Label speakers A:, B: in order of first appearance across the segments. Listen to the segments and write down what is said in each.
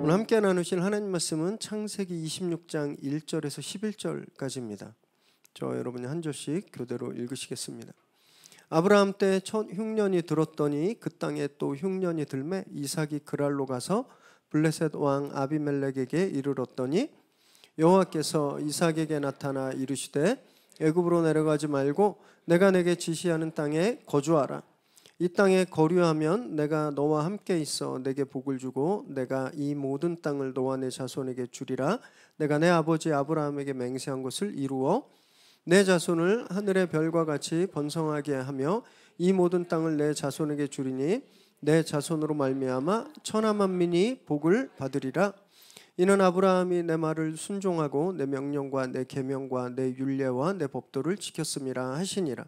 A: 오늘 함께 나누실 하나님 말씀은 창세기 26장 1절에서 11절까지입니다. 저 여러분이 한 절씩 교대로 읽으시겠습니다. 아브라함 때 첫 흉년이 들었더니 그 땅에 또 흉년이 들매 이삭이 그랄로 가서 블레셋 왕 아비멜렉에게 이르렀더니 여호와께서 이삭에게 나타나 이르시되 애굽으로 내려가지 말고 내가 내게 지시하는 땅에 거주하라. 이 땅에 거류하면 내가 너와 함께 있어 내게 복을 주고 내가 이 모든 땅을 너와 내 자손에게 주리라. 내가 내 아버지 아브라함에게 맹세한 것을 이루어 내 자손을 하늘의 별과 같이 번성하게 하며 이 모든 땅을 내 자손에게 주리니 내 자손으로 말미암아 천하 만민이 복을 받으리라. 이는 아브라함이 내 말을 순종하고 내 명령과 내 계명과 내 율례와 내 법도를 지켰음이라 하시니라.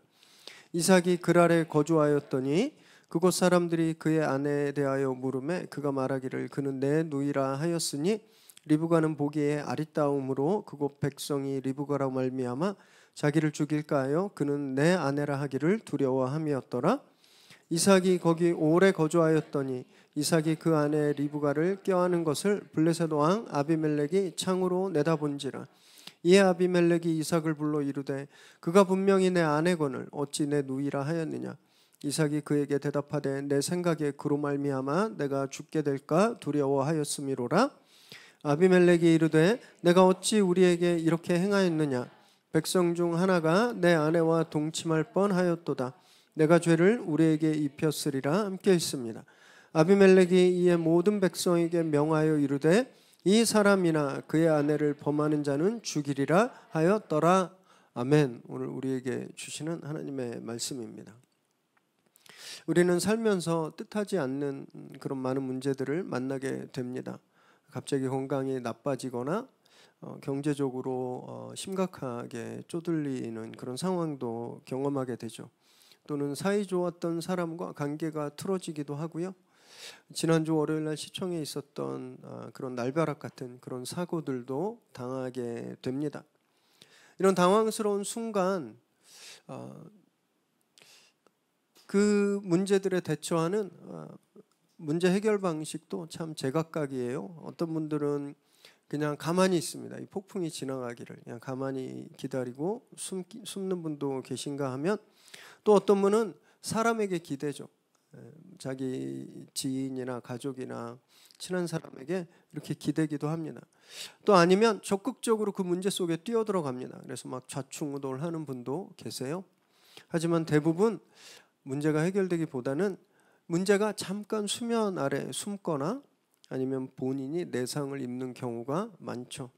A: 이삭이 그랄에 거주하였더니 그곳 사람들이 그의 아내에 대하여 물으매 그가 말하기를 그는 내 누이라 하였으니 리브가는 보기에 아리따움으로 그곳 백성이 리브가라고 말미암아 자기를 죽일까 하여 그는 내 아내라 하기를 두려워함이었더라. 이삭이 거기 오래 거주하였더니 이삭이 그 아내 리브가를 껴안은 것을 블레셋 왕 아비멜렉이 창으로 내다본지라. 이에 아비멜렉이 이삭을 불러 이르되 그가 분명히 내 아내거늘 어찌 내 누이라 하였느냐. 이삭이 그에게 대답하되 내 생각에 그로 말미암아 내가 죽게 될까 두려워하였음이로라. 아비멜렉이 이르되 내가 어찌 우리에게 이렇게 행하였느냐. 백성 중 하나가 내 아내와 동침할 뻔하였도다. 내가 죄를 우리에게 입혔으리라 함께 있습니다. 아비멜렉이 이에 모든 백성에게 명하여 이르되 이 사람이나 그의 아내를 범하는 자는 죽이리라 하였더라. 아멘. 오늘 우리에게 주시는 하나님의 말씀입니다. 우리는 살면서 뜻하지 않는 그런 많은 문제들을 만나게 됩니다. 갑자기 건강이 나빠지거나 경제적으로 심각하게 쪼들리는 그런 상황도 경험하게 되죠. 또는 사이 좋았던 사람과 관계가 틀어지기도 하고요. 지난주 월요일날 시청에 있었던 그런 날벼락 같은 그런 사고들도 당하게 됩니다. 이런 당황스러운 순간 그 문제들에 대처하는 문제 해결 방식도 참 제각각이에요. 어떤 분들은 그냥 가만히 있습니다. 이 폭풍이 지나가기를 그냥 가만히 기다리고 숨는 분도 계신가 하면 또 어떤 분은 사람에게 기대죠. 자기 지인이나 가족이나 친한 사람에게 이렇게 기대기도 합니다. 또 아니면 적극적으로 그 문제 속에 뛰어들어갑니다. 그래서 막 좌충우돌하는 분도 계세요. 하지만 대부분 문제가 해결되기보다는 문제가 잠깐 수면 아래 숨거나 아니면 본인이 내상을 입는 경우가 많죠.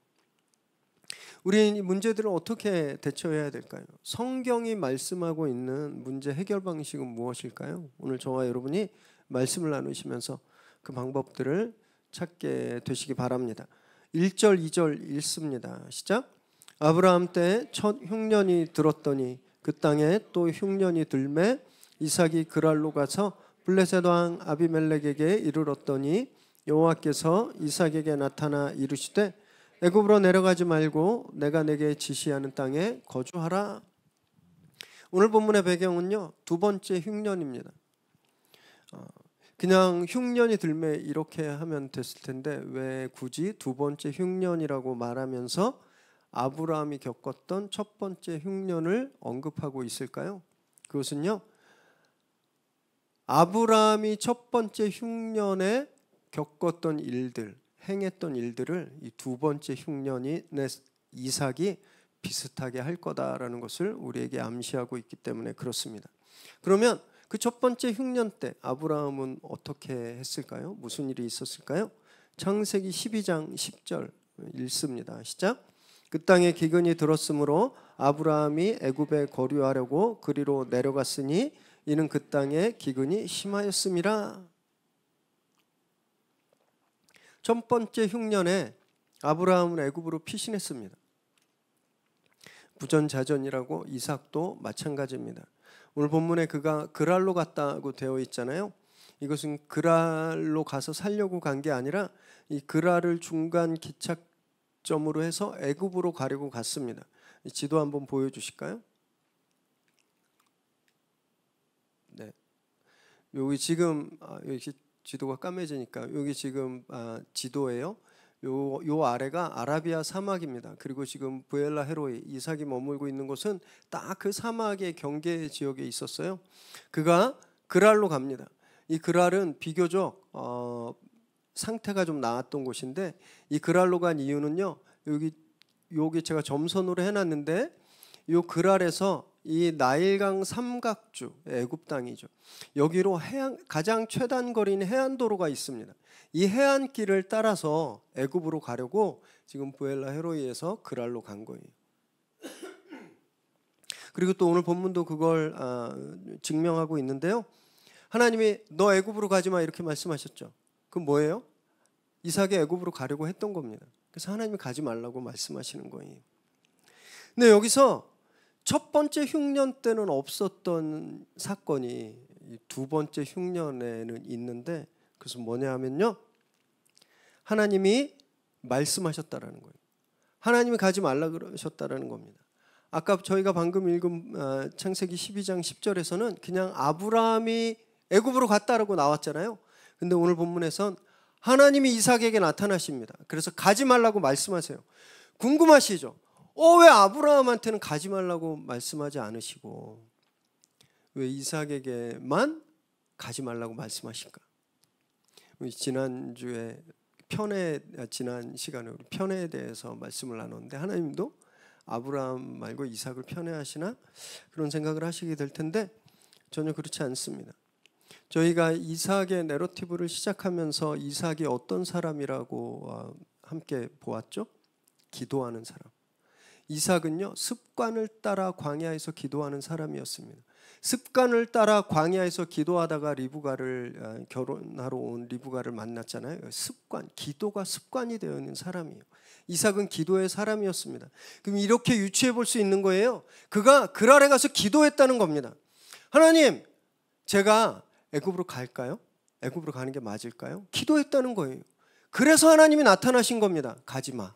A: 우리는 이 문제들을 어떻게 대처해야 될까요? 성경이 말씀하고 있는 문제 해결 방식은 무엇일까요? 오늘 저와 여러분이 말씀을 나누시면서 그 방법들을 찾게 되시기 바랍니다. 1절 2절 읽습니다. 시작. 아브라함 때 첫 흉년이 들었더니 그 땅에 또 흉년이 들매 이삭이 그랄로 가서 블레셋 왕 아비멜렉에게 이르렀더니 여호와께서 이삭에게 나타나 이르시되 애굽으로 내려가지 말고 내가 내게 지시하는 땅에 거주하라. 오늘 본문의 배경은요, 두 번째 흉년입니다. 그냥 흉년이 들매 이렇게 하면 됐을 텐데 왜 굳이 두 번째 흉년이라고 말하면서 아브라함이 겪었던 첫 번째 흉년을 언급하고 있을까요? 그것은요, 아브라함이 첫 번째 흉년에 겪었던 일들, 행했던 일들을 이 두 번째 흉년이 이삭이 비슷하게 할 거다라는 것을 우리에게 암시하고 있기 때문에 그렇습니다. 그러면 그 첫 번째 흉년 때 아브라함은 어떻게 했을까요? 무슨 일이 있었을까요? 창세기 12장 10절 읽습니다. 시작. 그 땅에 기근이 들었으므로 아브라함이 애굽에 거류하려고 그리로 내려갔으니 이는 그 땅에 기근이 심하였음이라. 첫 번째 흉년에 아브라함은 애굽으로 피신했습니다. 부전자전이라고 이삭도 마찬가지입니다. 오늘 본문에 그가 그랄로 갔다고 되어 있잖아요. 이것은 그랄로 가서 살려고 간 게 아니라 이 그랄을 중간 기착점으로 해서 애굽으로 가려고 갔습니다. 지도 한번 보여주실까요? 네, 여기 지금 여기 지도가 까매지니까 여기 지금 지도예요. 요 아래가 아라비아 사막입니다. 그리고 지금 부엘라 헤로이 이삭이 머물고 있는 곳은 딱 그 사막의 경계 지역에 있었어요. 그가 그랄로 갑니다. 이 그랄은 비교적 상태가 좀 나았던 곳인데 이 그랄로 간 이유는요. 여기 제가 점선으로 해놨는데 요 그랄에서 이 나일강 삼각주 애굽 땅이죠. 여기로 가장 최단 거리인 해안도로가 있습니다. 이 해안길을 따라서 애굽으로 가려고 지금 부엘라 헤로이에서 그랄로 간 거예요. 그리고 또 오늘 본문도 그걸 증명하고 있는데요. 하나님이 너 애굽으로 가지 마 이렇게 말씀하셨죠. 그럼 뭐예요? 이삭이 애굽으로 가려고 했던 겁니다. 그래서 하나님이 가지 말라고 말씀하시는 거예요. 근데 여기서 첫 번째 흉년 때는 없었던 사건이 두 번째 흉년에는 있는데 그래서 뭐냐 하면요. 하나님이 말씀하셨다라는 거예요. 하나님이 가지 말라 그러셨다라는 겁니다. 아까 저희가 방금 읽은 창세기 12장 10절에서는 그냥 아브라함이 애굽으로 갔다라고 나왔잖아요. 근데 오늘 본문에선 하나님이 이삭에게 나타나십니다. 그래서 가지 말라고 말씀하세요. 궁금하시죠? 왜 아브라함한테는 가지 말라고 말씀하지 않으시고 왜 이삭에게만 가지 말라고 말씀하실까? 지난주에 지난 시간에 우리 편애에 대해서 말씀을 나눴는데 하나님도 아브라함 말고 이삭을 편애하시나? 그런 생각을 하시게 될 텐데 전혀 그렇지 않습니다. 저희가 이삭의 내러티브를 시작하면서 이삭이 어떤 사람이라고 함께 보았죠? 기도하는 사람. 이삭은요 습관을 따라 광야에서 기도하는 사람이었습니다. 습관을 따라 광야에서 기도하다가 리브가를 결혼하러 온 리브가를 만났잖아요. 습관, 기도가 습관이 되어 있는 사람이에요. 이삭은 기도의 사람이었습니다. 그럼 이렇게 유추해 볼 수 있는 거예요. 그가 그랄에 가서 기도했다는 겁니다. 하나님, 제가 애굽으로 갈까요? 애굽으로 가는 게 맞을까요? 기도했다는 거예요. 그래서 하나님이 나타나신 겁니다. 가지 마.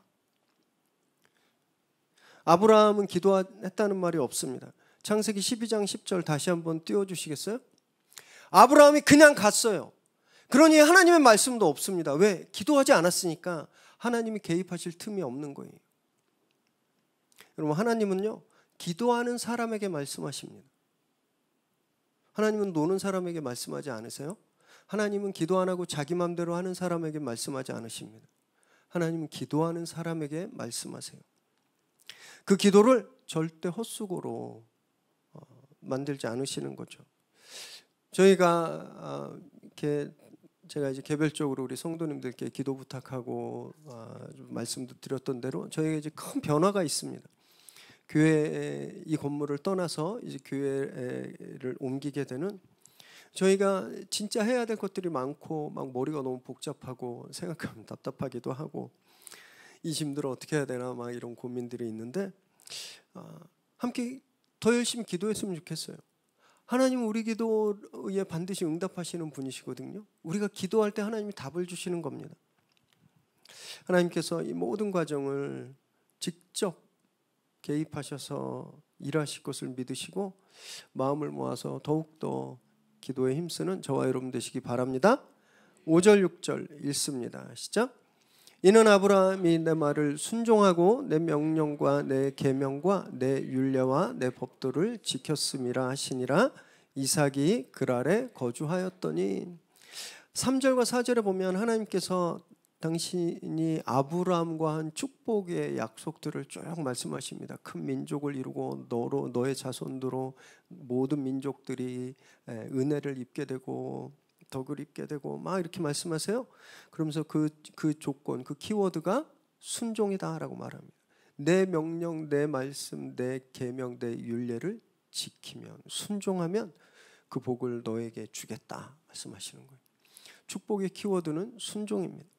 A: 아브라함은 기도했다는 말이 없습니다. 창세기 12장 10절 다시 한번 띄워주시겠어요? 아브라함이 그냥 갔어요. 그러니 하나님의 말씀도 없습니다. 왜? 기도하지 않았으니까 하나님이 개입하실 틈이 없는 거예요. 여러분, 하나님은요 기도하는 사람에게 말씀하십니다. 하나님은 노는 사람에게 말씀하지 않으세요? 하나님은 기도 안 하고 자기 마음대로 하는 사람에게 말씀하지 않으십니다. 하나님은 기도하는 사람에게 말씀하세요. 그 기도를 절대 헛수고로 만들지 않으시는 거죠. 저희가 제가 이제 개별적으로 우리 성도님들께 기도 부탁하고 말씀도 드렸던 대로 저희가 이제 큰 변화가 있습니다. 교회 이 건물을 떠나서 이제 교회를 옮기게 되는 저희가 진짜 해야 될 것들이 많고 막 머리가 너무 복잡하고 생각하면 답답하기도 하고 이 짐들을 어떻게 해야 되나 막 이런 고민들이 있는데 함께 더 열심히 기도했으면 좋겠어요. 하나님은 우리 기도에 반드시 응답하시는 분이시거든요. 우리가 기도할 때 하나님이 답을 주시는 겁니다. 하나님께서 이 모든 과정을 직접 개입하셔서 일하실 것을 믿으시고 마음을 모아서 더욱더 기도에 힘쓰는 저와 여러분 되시기 바랍니다. 5절 6절 읽습니다. 시작. 이는 아브라함이 내 말을 순종하고 내 명령과 내 계명과 내 율례와 내 법도를 지켰음이라 하시니라. 이삭이 그랄에 거주하였더니 3절과 4절에 보면 하나님께서 당신이 아브라함과 한 축복의 약속들을 쭉 말씀하십니다. 큰 민족을 이루고 너의 자손으로 모든 민족들이 은혜를 입게 되고 덕을 입게 되고 막 이렇게 말씀하세요. 그러면서 그 조건, 그 키워드가 순종이다라고 말합니다. 내 명령, 내 말씀, 내 계명, 내 율례를 지키면 순종하면 그 복을 너에게 주겠다 말씀하시는 거예요. 축복의 키워드는 순종입니다.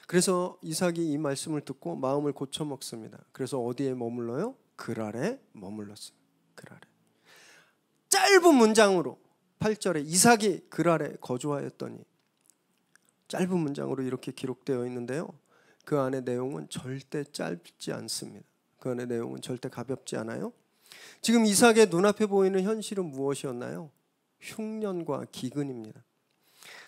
A: 그래서 이삭이 이 말씀을 듣고 마음을 고쳐 먹습니다. 그래서 어디에 머물러요? 그랄에 머물렀어요. 그랄에. 짧은 문장으로 8절에 이삭이 그랄에 거주하였더니 짧은 문장으로 이렇게 기록되어 있는데요. 그 안의 내용은 절대 짧지 않습니다. 그 안의 내용은 절대 가볍지 않아요. 지금 이삭의 눈앞에 보이는 현실은 무엇이었나요? 흉년과 기근입니다.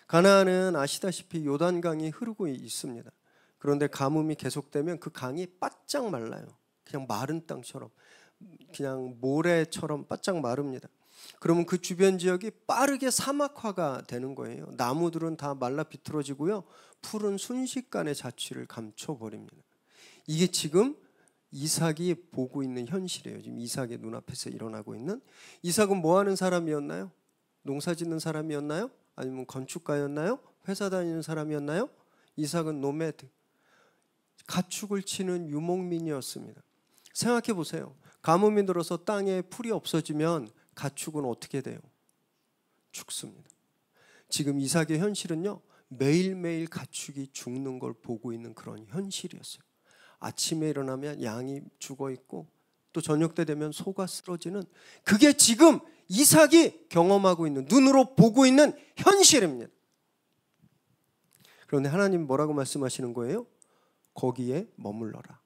A: 가나안은 아시다시피 요단강이 흐르고 있습니다. 그런데 가뭄이 계속되면 그 강이 바짝 말라요. 그냥 마른 땅처럼, 그냥 모래처럼 바짝 마릅니다. 그러면 그 주변 지역이 빠르게 사막화가 되는 거예요. 나무들은 다 말라 비틀어지고요. 풀은 순식간에 자취를 감춰버립니다. 이게 지금 이삭이 보고 있는 현실이에요. 지금 이삭의 눈앞에서 일어나고 있는. 이삭은 뭐 하는 사람이었나요? 농사 짓는 사람이었나요? 아니면 건축가였나요? 회사 다니는 사람이었나요? 이삭은 노매드, 가축을 치는 유목민이었습니다. 생각해 보세요. 가뭄이 들어서 땅에 풀이 없어지면 가축은 어떻게 돼요? 죽습니다. 지금 이삭의 현실은요, 매일매일 가축이 죽는 걸 보고 있는 그런 현실이었어요. 아침에 일어나면 양이 죽어 있고 또 저녁 때 되면 소가 쓰러지는, 그게 지금 이삭이 경험하고 있는, 눈으로 보고 있는 현실입니다. 그런데 하나님 뭐라고 말씀하시는 거예요? 거기에 머물러라.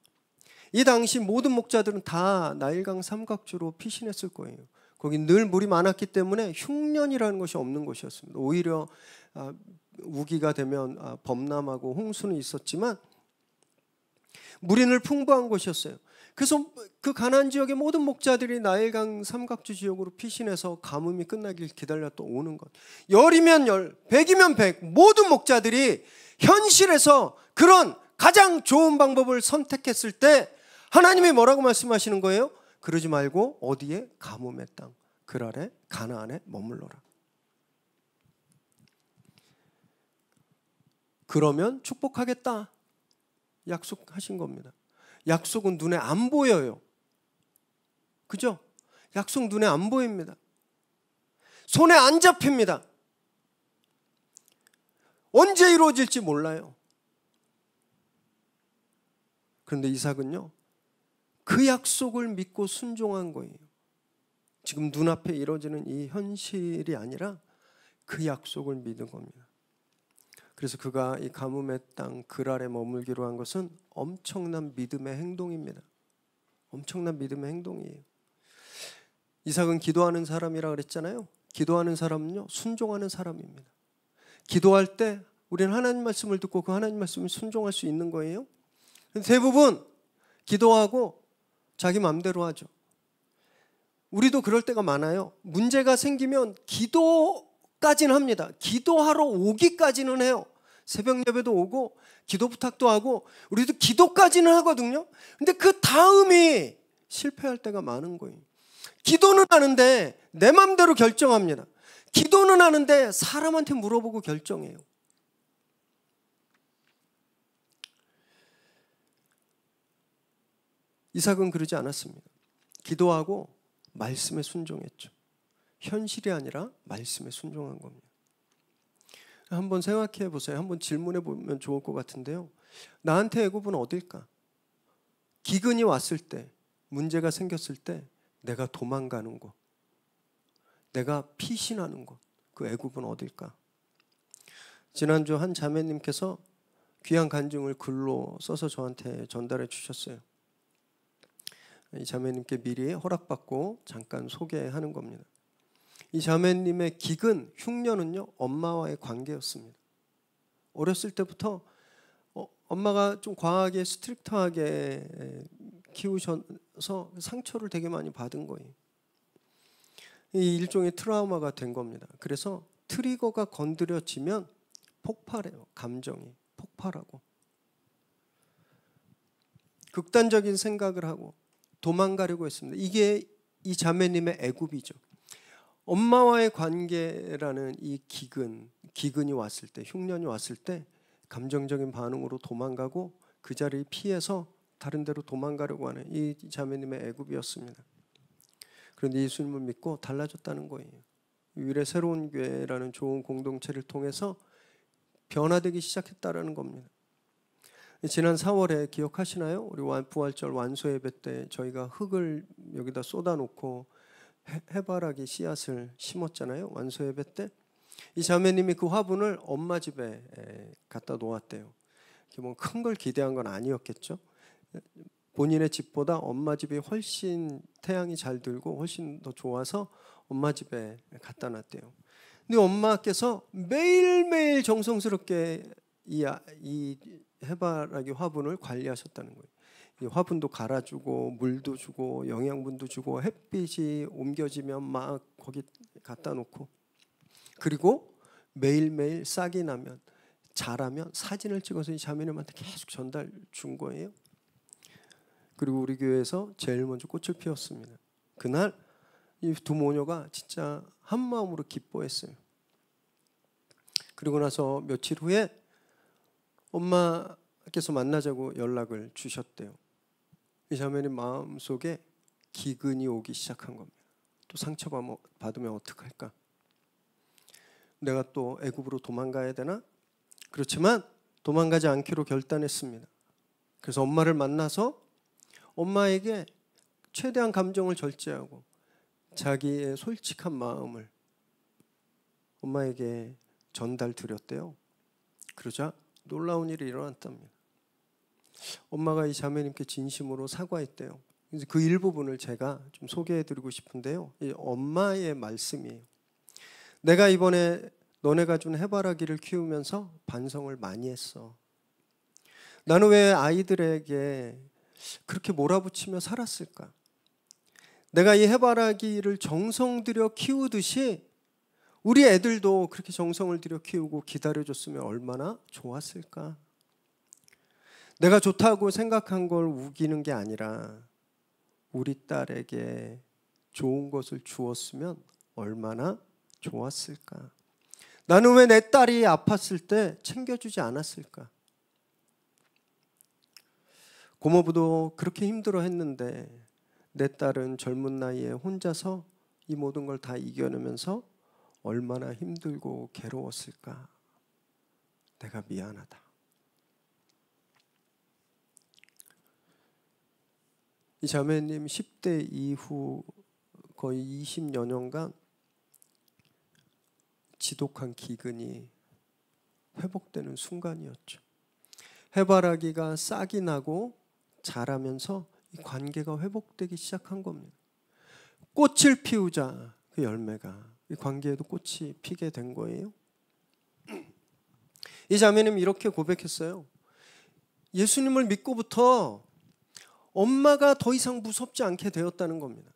A: 이 당시 모든 목자들은 다 나일강 삼각주로 피신했을 거예요. 거기 늘 물이 많았기 때문에 흉년이라는 것이 없는 곳이었습니다. 오히려 우기가 되면 범람하고 홍수는 있었지만 물이 늘 풍부한 곳이었어요. 그래서 그 가나안 지역의 모든 목자들이 나일강 삼각주 지역으로 피신해서 가뭄이 끝나길 기다렸다 오는 것. 열이면 열, 백이면 백, 모든 목자들이 현실에서 그런 가장 좋은 방법을 선택했을 때 하나님이 뭐라고 말씀하시는 거예요? 그러지 말고 어디에? 가뭄의 땅, 그랄에 가나안에 머물러라. 그러면 축복하겠다 약속하신 겁니다. 약속은 눈에 안 보여요. 그죠? 약속 눈에 안 보입니다. 손에 안 잡힙니다. 언제 이루어질지 몰라요. 그런데 이삭은요, 그 약속을 믿고 순종한 거예요. 지금 눈앞에 이루어지는 이 현실이 아니라 그 약속을 믿은 겁니다. 그래서 그가 이 가뭄의 땅 그랄에 머물기로 한 것은 엄청난 믿음의 행동입니다. 엄청난 믿음의 행동이에요. 이삭은 기도하는 사람이라 그랬잖아요. 기도하는 사람은요, 순종하는 사람입니다. 기도할 때 우리는 하나님 말씀을 듣고 그 하나님 말씀을 순종할 수 있는 거예요. 대부분 기도하고 자기 마음대로 하죠. 우리도 그럴 때가 많아요. 문제가 생기면 기도까지는 합니다. 기도하러 오기까지는 해요. 새벽 예배도 오고 기도 부탁도 하고 우리도 기도까지는 하거든요. 근데 그 다음이 실패할 때가 많은 거예요. 기도는 하는데 내 마음대로 결정합니다. 기도는 하는데 사람한테 물어보고 결정해요. 이삭은 그러지 않았습니다. 기도하고 말씀에 순종했죠. 현실이 아니라 말씀에 순종한 겁니다. 한번 생각해 보세요. 한번 질문해 보면 좋을 것 같은데요. 나한테 애굽은 어딜까? 기근이 왔을 때, 문제가 생겼을 때 내가 도망가는 곳, 내가 피신하는 곳, 그 애굽은 어딜까? 지난주 한 자매님께서 귀한 간증을 글로 써서 저한테 전달해 주셨어요. 이 자매님께 미리 허락받고 잠깐 소개하는 겁니다. 이 자매님의 기근, 흉년은요, 엄마와의 관계였습니다. 어렸을 때부터 엄마가 좀 과하게 스트릭트하게 키우셔서 상처를 되게 많이 받은 거예요. 이 일종의 트라우마가 된 겁니다. 그래서 트리거가 건드려지면 폭발해요. 감정이 폭발하고 극단적인 생각을 하고 도망가려고 했습니다. 이게 이 자매님의 애굽이죠. 엄마와의 관계라는 이 기근이 왔을 때, 흉년이 왔을 때 감정적인 반응으로 도망가고 그 자리를 피해서 다른 데로 도망가려고 하는 이 자매님의 애굽이었습니다. 그런데 예수님을 믿고 달라졌다는 거예요. 유일의 새로운 교회라는 좋은 공동체를 통해서 변화되기 시작했다는 겁니다. 지난 4월에 기억하시나요? 우리 부활절 완소 예배 때 저희가 흙을 여기다 쏟아놓고 해바라기 씨앗을 심었잖아요. 완소 예배 때 이 자매님이 그 화분을 엄마 집에 갖다 놓았대요. 뭐 큰 걸 기대한 건 아니었겠죠. 본인의 집보다 엄마 집이 훨씬 태양이 잘 들고 훨씬 더 좋아서 엄마 집에 갖다 놨대요. 근데 엄마께서 매일매일 정성스럽게 이 해바라기 화분을 관리하셨다는 거예요. 이 화분도 갈아주고 물도 주고 영양분도 주고 햇빛이 옮겨지면 막 거기 갖다 놓고, 그리고 매일매일 싹이 나면 자라면 사진을 찍어서 이 자매님한테 계속 전달 준 거예요. 그리고 우리 교회에서 제일 먼저 꽃을 피웠습니다. 그날 이 두 모녀가 진짜 한 마음으로 기뻐했어요. 그리고 나서 며칠 후에 엄마께서 만나자고 연락을 주셨대요. 이 자매님 마음속에 기근이 오기 시작한 겁니다. 또 상처받으면 어떡할까? 내가 또 애굽으로 도망가야 되나? 그렇지만 도망가지 않기로 결단했습니다. 그래서 엄마를 만나서 엄마에게 최대한 감정을 절제하고 자기의 솔직한 마음을 엄마에게 전달 드렸대요. 그러자 놀라운 일이 일어났답니다. 엄마가 이 자매님께 진심으로 사과했대요. 그래서 그 일부분을 제가 좀 소개해드리고 싶은데요. 이 엄마의 말씀이에요. 내가 이번에 너네가 준 해바라기를 키우면서 반성을 많이 했어. 나는 왜 아이들에게 그렇게 몰아붙이며 살았을까? 내가 이 해바라기를 정성 들여 키우듯이 우리 애들도 그렇게 정성을 들여 키우고 기다려줬으면 얼마나 좋았을까? 내가 좋다고 생각한 걸 우기는 게 아니라 우리 딸에게 좋은 것을 주었으면 얼마나 좋았을까? 나는 왜 내 딸이 아팠을 때 챙겨주지 않았을까? 고모부도 그렇게 힘들어 했는데 내 딸은 젊은 나이에 혼자서 이 모든 걸 다 이겨내면서 얼마나 힘들고 괴로웠을까? 내가 미안하다. 이 자매님 10대 이후 거의 20여 년간 지독한 기근이 회복되는 순간이었죠. 해바라기가 싹이 나고 자라면서 이 관계가 회복되기 시작한 겁니다. 꽃을 피우자 그 열매가 이 관계에도 꽃이 피게 된 거예요. 이 자매는 이렇게 고백했어요. 예수님을 믿고부터 엄마가 더 이상 무섭지 않게 되었다는 겁니다.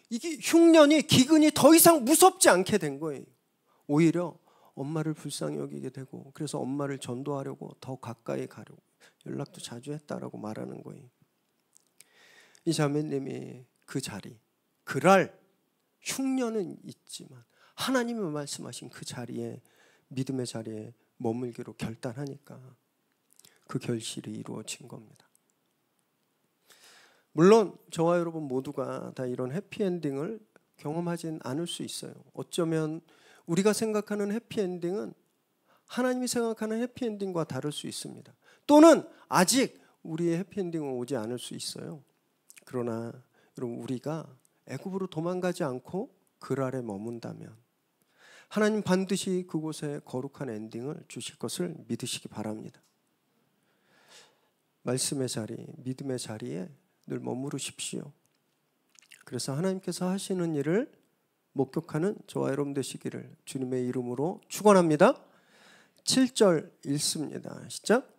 A: 이게 흉년이 기근이 더 이상 무섭지 않게 된 거예요. 오히려 엄마를 불쌍히 여기게 되고 그래서 엄마를 전도하려고 더 가까이 가려고 연락도 자주 했다라고 말하는 거예요. 이 자매님이 그 자리, 그랄 흉년은 있지만 하나님이 말씀하신 그 자리에 믿음의 자리에 머물기로 결단하니까 그 결실이 이루어진 겁니다. 물론 저와 여러분 모두가 다 이런 해피엔딩을 경험하진 않을 수 있어요. 어쩌면 우리가 생각하는 해피엔딩은 하나님이 생각하는 해피엔딩과 다를 수 있습니다. 또는 아직 우리의 해피엔딩은 오지 않을 수 있어요. 그러나 여러분 우리가 애굽으로 도망가지 않고 그랄에 머문다면 하나님 반드시 그곳에 거룩한 엔딩을 주실 것을 믿으시기 바랍니다. 말씀의 자리, 믿음의 자리에 늘 머무르십시오. 그래서 하나님께서 하시는 일을 목격하는 저와 여러분 되시기를 주님의 이름으로 축원합니다. 7절 읽습니다. 시작.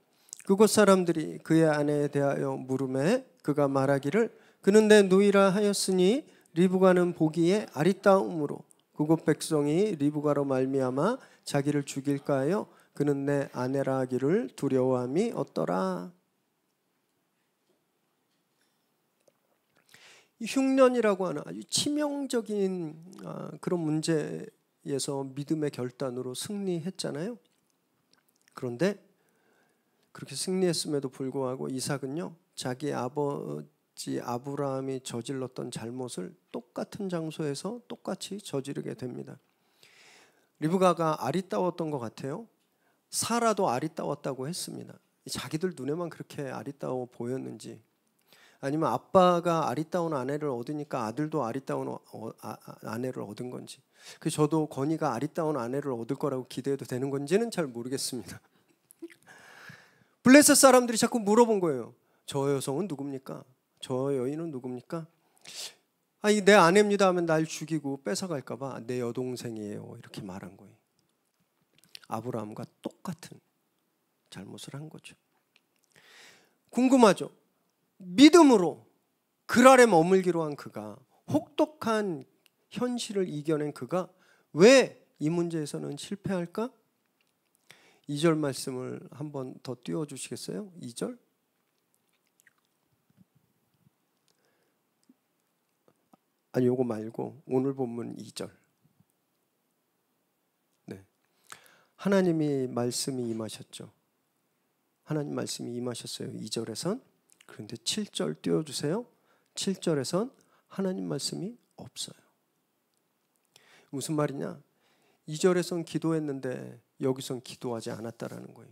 A: 그곳 사람들이 그의 아내에 대하여 물으매 그가 말하기를 그는 내 누이라 하였으니 리브가는 보기에 아리따움으로 그곳 백성이 리브가로 말미암아 자기를 죽일까 하여 그는 내 아내라 하기를 두려워함이 어떠라. 흉년이라고 하는 아주 치명적인 그런 문제에서 믿음의 결단으로 승리했잖아요. 그런데 그렇게 승리했음에도 불구하고 이삭은요 자기 아버지 아브라함이 저질렀던 잘못을 똑같은 장소에서 똑같이 저지르게 됩니다. 리브가가 아리따웠던 것 같아요. 사라도 아리따웠다고 했습니다. 자기들 눈에만 그렇게 아리따워 보였는지 아니면 아빠가 아리따운 아내를 얻으니까 아들도 아리따운 아내를 얻은 건지 그 저도 건이가 아리따운 아내를 얻을 거라고 기대해도 되는 건지는 잘 모르겠습니다. 블레셋 사람들이 자꾸 물어본 거예요. 저 여성은 누굽니까? 저 여인은 누굽니까? 아니 내 아내입니다 하면 날 죽이고 뺏어갈까 봐 내 여동생이에요 이렇게 말한 거예요. 아브라함과 똑같은 잘못을 한 거죠. 궁금하죠? 믿음으로 글 아래 머물기로 한 그가, 혹독한 현실을 이겨낸 그가 왜 이 문제에서는 실패할까? 2절 말씀을 한번 더 띄워주시겠어요? 2절. 아니, 요거 말고 오늘 본문 2절. 네. 하나님이 말씀이 임하셨죠. 하나님 말씀이 임하셨어요. 2절에선. 그런데 7절 띄워주세요. 7절에선 하나님 말씀이 없어요. 무슨 말이냐? 2절에선 기도했는데 여기선 기도하지 않았다라는 거예요.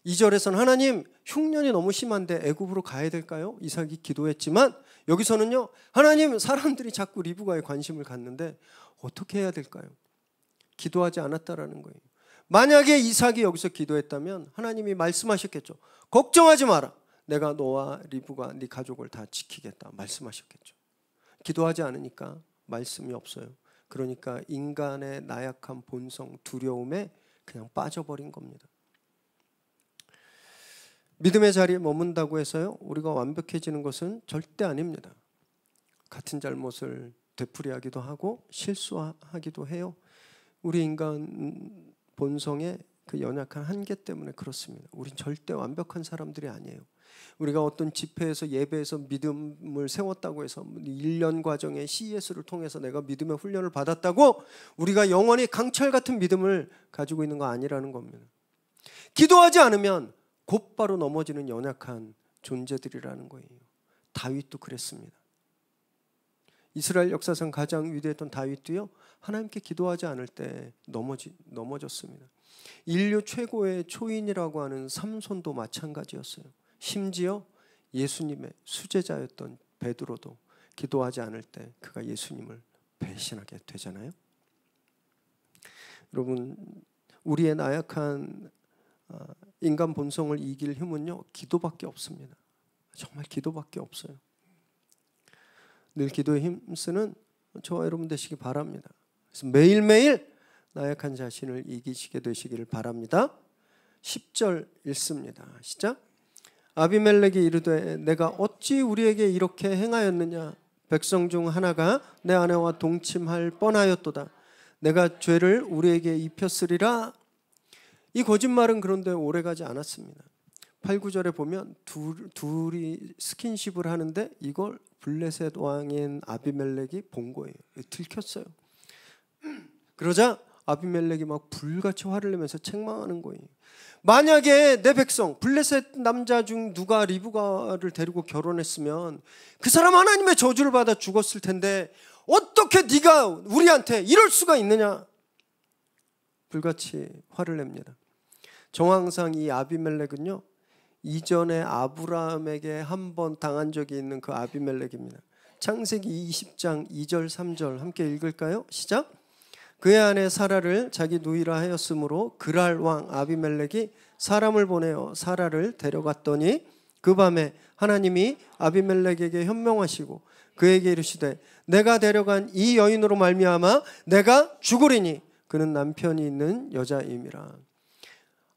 A: 2절에선 하나님, 흉년이 너무 심한데 애굽으로 가야 될까요? 이삭이 기도했지만 여기서는요, 하나님, 사람들이 자꾸 리브가에 관심을 갖는데 어떻게 해야 될까요? 기도하지 않았다라는 거예요. 만약에 이삭이 여기서 기도했다면 하나님이 말씀하셨겠죠. 걱정하지 마라. 내가 너와 리브가 네 가족을 다 지키겠다 말씀하셨겠죠. 기도하지 않으니까 말씀이 없어요. 그러니까 인간의 나약한 본성, 두려움에 그냥 빠져버린 겁니다. 믿음의 자리에 머문다고 해서요, 우리가 완벽해지는 것은 절대 아닙니다. 같은 잘못을 되풀이하기도 하고 실수하기도 해요. 우리 인간 본성의 그 연약한 한계 때문에 그렇습니다. 우린 절대 완벽한 사람들이 아니에요. 우리가 어떤 집회에서 예배에서 믿음을 세웠다고 해서 1년 과정의 CES를 통해서 내가 믿음의 훈련을 받았다고 우리가 영원히 강철 같은 믿음을 가지고 있는 거 아니라는 겁니다. 기도하지 않으면 곧바로 넘어지는 연약한 존재들이라는 거예요. 다윗도 그랬습니다. 이스라엘 역사상 가장 위대했던 다윗도요, 하나님께 기도하지 않을 때 넘어졌습니다. 인류 최고의 초인이라고 하는 삼손도 마찬가지였어요. 심지어 예수님의 수제자였던 베드로도 기도하지 않을 때 그가 예수님을 배신하게 되잖아요. 여러분, 우리의 나약한 인간 본성을 이길 힘은요, 기도밖에 없습니다. 정말 기도밖에 없어요. 늘 기도에 힘쓰는 저와 여러분 되시기 바랍니다. 그래서 매일매일 나약한 자신을 이기시게 되시기를 바랍니다. 10절 읽습니다. 시작. 아비멜렉이 이르되 내가 어찌 우리에게 이렇게 행하였느냐? 백성 중 하나가 내 아내와 동침할 뻔하였도다. 내가 죄를 우리에게 입혔으리라. 이 거짓말은 그런데 오래가지 않았습니다. 8, 9절에 보면 둘이 스킨십을 하는데 이걸 블레셋 왕인 아비멜렉이 본 거예요. 들켰어요. 그러자 아비멜렉이 막 불같이 화를 내면서 책망하는 거예요. 만약에 내 백성 블레셋 남자 중 누가 리브가를 데리고 결혼했으면 그 사람 하나님의 저주를 받아 죽었을 텐데 어떻게 네가 우리한테 이럴 수가 있느냐? 불같이 화를 냅니다. 정황상 이 아비멜렉은요, 이전에 아브라함에게 한 번 당한 적이 있는 그 아비멜렉입니다. 창세기 20장 2절 3절 함께 읽을까요? 시작. 그의 아내 사라를 자기 누이라 하였으므로 그랄 왕 아비멜렉이 사람을 보내어 사라를 데려갔더니 그 밤에 하나님이 아비멜렉에게 현명하시고 그에게 이르시되 내가 데려간 이 여인으로 말미암아 내가 죽으리니 그는 남편이 있는 여자임이라.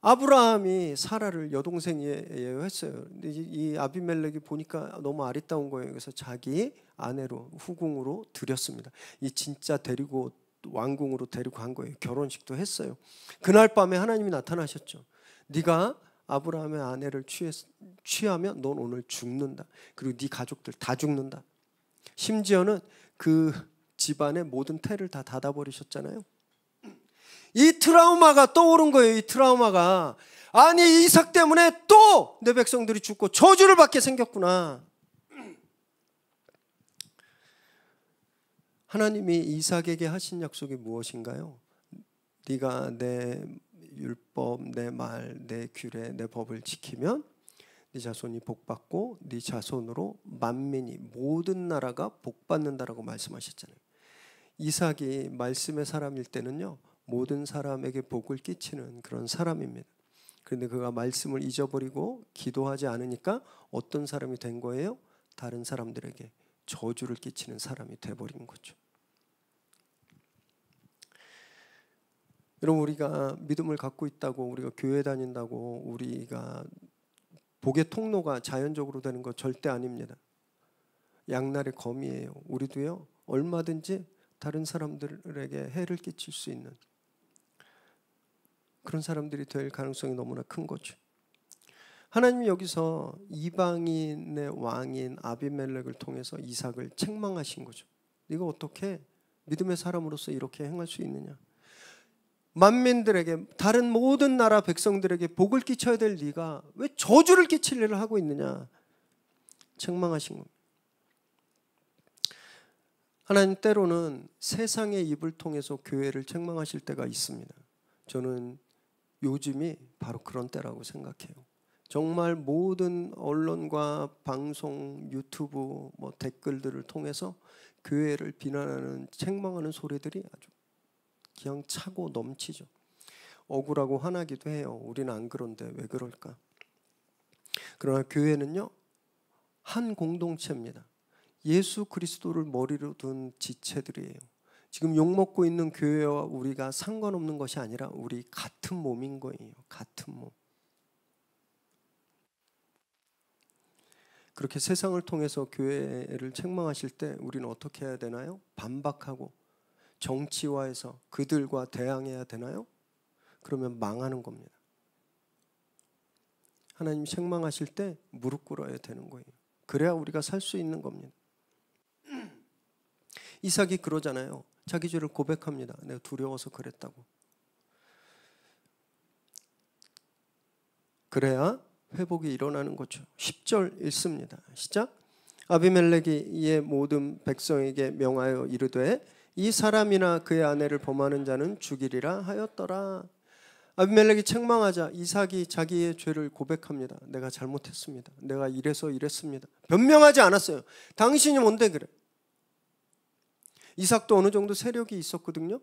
A: 아브라함이 사라를 여동생이에요 했어요. 이 아비멜렉이 보니까 너무 아리따운 거예요. 그래서 자기 아내로 후궁으로 들였습니다. 이 진짜 데리고 왕궁으로 데리고 간 거예요. 결혼식도 했어요. 그날 밤에 하나님이 나타나셨죠. 네가 아브라함의 아내를 취하면 넌 오늘 죽는다. 그리고 네 가족들 다 죽는다. 심지어는 그 집안의 모든 태를 다 닫아버리셨잖아요. 이 트라우마가 떠오른 거예요. 이 트라우마가. 아니, 이삭 때문에 또 내 백성들이 죽고 저주를 받게 생겼구나. 하나님이 이삭에게 하신 약속이 무엇인가요? 네가 내 율법, 내 말, 내 규례, 내 법을 지키면 네 자손이 복받고 네 자손으로 만민이 모든 나라가 복받는다라고 말씀하셨잖아요. 이삭이 말씀의 사람일 때는요, 모든 사람에게 복을 끼치는 그런 사람입니다. 그런데 그가 말씀을 잊어버리고 기도하지 않으니까 어떤 사람이 된 거예요? 다른 사람들에게 저주를 끼치는 사람이 돼버린 거죠. 여러분, 우리가 믿음을 갖고 있다고, 우리가 교회 다닌다고 우리가 복의 통로가 자연적으로 되는 거 절대 아닙니다. 양날의 검이에요. 우리도요, 얼마든지 다른 사람들에게 해를 끼칠 수 있는 그런 사람들이 될 가능성이 너무나 큰 거죠. 하나님이 여기서 이방인의 왕인 아비멜렉을 통해서 이삭을 책망하신 거죠. 네가 어떻게 믿음의 사람으로서 이렇게 행할 수 있느냐? 만민들에게, 다른 모든 나라 백성들에게 복을 끼쳐야 될 네가 왜 저주를 끼칠 일을 하고 있느냐? 책망하신 겁니다. 하나님 때로는 세상의 입을 통해서 교회를 책망하실 때가 있습니다. 저는 요즘이 바로 그런 때라고 생각해요. 정말 모든 언론과 방송, 유튜브, 댓글들을 통해서 교회를 비난하는, 책망하는 소리들이 아주 그냥 차고 넘치죠. 억울하고 화나기도 해요. 우리는 안 그런데 왜 그럴까? 그러나 교회는요, 한 공동체입니다. 예수 그리스도를 머리로 둔 지체들이에요. 지금 욕먹고 있는 교회와 우리가 상관없는 것이 아니라 우리 같은 몸인 거예요. 같은 몸. 그렇게 세상을 통해서 교회를 책망하실 때 우리는 어떻게 해야 되나요? 반박하고 정치화해서 그들과 대항해야 되나요? 그러면 망하는 겁니다. 하나님 책망하실 때 무릎 꿇어야 되는 거예요. 그래야 우리가 살 수 있는 겁니다. 이삭이 그러잖아요. 자기 죄를 고백합니다. 내가 두려워서 그랬다고. 그래야 회복이 일어나는 거죠. 10절 읽습니다. 시작. 아비멜렉이 이에 모든 백성에게 명하여 이르되 이 사람이나 그의 아내를 범하는 자는 죽이리라 하였더라. 아비멜렉이 책망하자 이삭이 자기의 죄를 고백합니다. 내가 잘못했습니다. 내가 이래서 이랬습니다. 변명하지 않았어요. 당신이 뭔데 그래? 이삭도 어느 정도 세력이 있었거든요.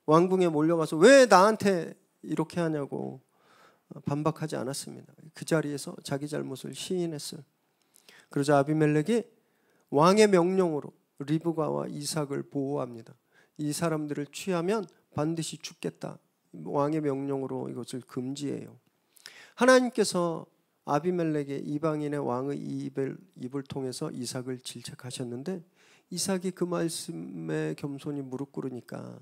A: 왕궁에 몰려가서 왜 나한테 이렇게 하냐고 반박하지 않았습니다. 그 자리에서 자기 잘못을 시인했어요. 그러자 아비멜렉이 왕의 명령으로 리브가와 이삭을 보호합니다. 이 사람들을 취하면 반드시 죽겠다. 왕의 명령으로 이것을 금지해요. 하나님께서 아비멜렉의 이방인의 왕의 입을 통해서 이삭을 질책하셨는데 이삭이 그 말씀에 겸손히 무릎 꿇으니까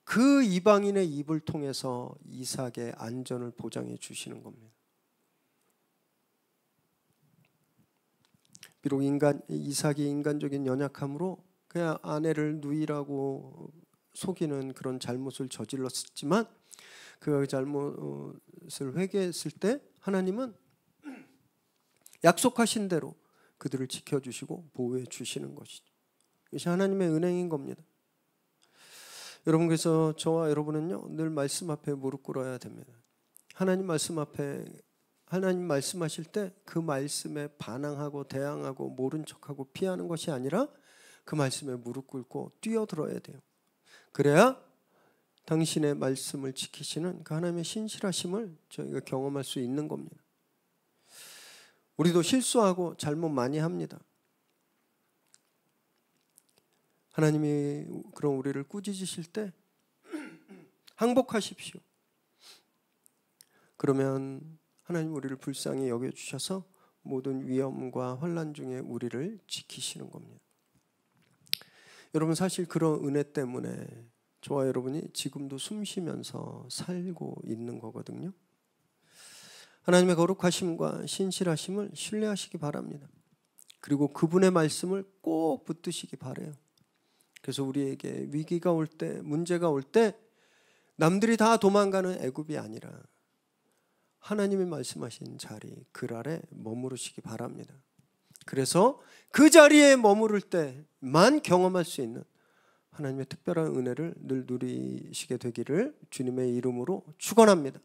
A: 그 이방인의 입을 통해서 이삭의 안전을 보장해 주시는 겁니다. 비록 이삭이 인간적인 연약함으로 그냥 아내를 누이라고 속이는 그런 잘못을 저질렀지만 그 잘못을 회개했을 때 하나님은 약속하신 대로 그들을 지켜주시고 보호해 주시는 것이죠. 이것이 하나님의 은행인 겁니다. 여러분, 그래서 저와 여러분은요 늘 말씀 앞에 무릎 꿇어야 됩니다. 하나님 말씀 앞에 하나님 말씀하실 때 그 말씀에 반항하고 대항하고 모른 척하고 피하는 것이 아니라 그 말씀에 무릎 꿇고 뛰어들어야 돼요. 그래야 당신의 말씀을 지키시는 그 하나님의 신실하심을 저희가 경험할 수 있는 겁니다. 우리도 실수하고 잘못 많이 합니다. 하나님이 그런 우리를 꾸짖으실 때 항복하십시오. 그러면 하나님 우리를 불쌍히 여겨주셔서 모든 위험과 환난 중에 우리를 지키시는 겁니다. 여러분, 사실 그런 은혜 때문에 저와 여러분이 지금도 숨 쉬면서 살고 있는 거거든요. 하나님의 거룩하심과 신실하심을 신뢰하시기 바랍니다. 그리고 그분의 말씀을 꼭 붙드시기 바라요. 그래서 우리에게 위기가 올 때, 문제가 올 때 남들이 다 도망가는 애굽이 아니라 하나님이 말씀하신 자리, 그 아래 머무르시기 바랍니다. 그래서 그 자리에 머무를 때만 경험할 수 있는 하나님의 특별한 은혜를 늘 누리시게 되기를 주님의 이름으로 축원합니다.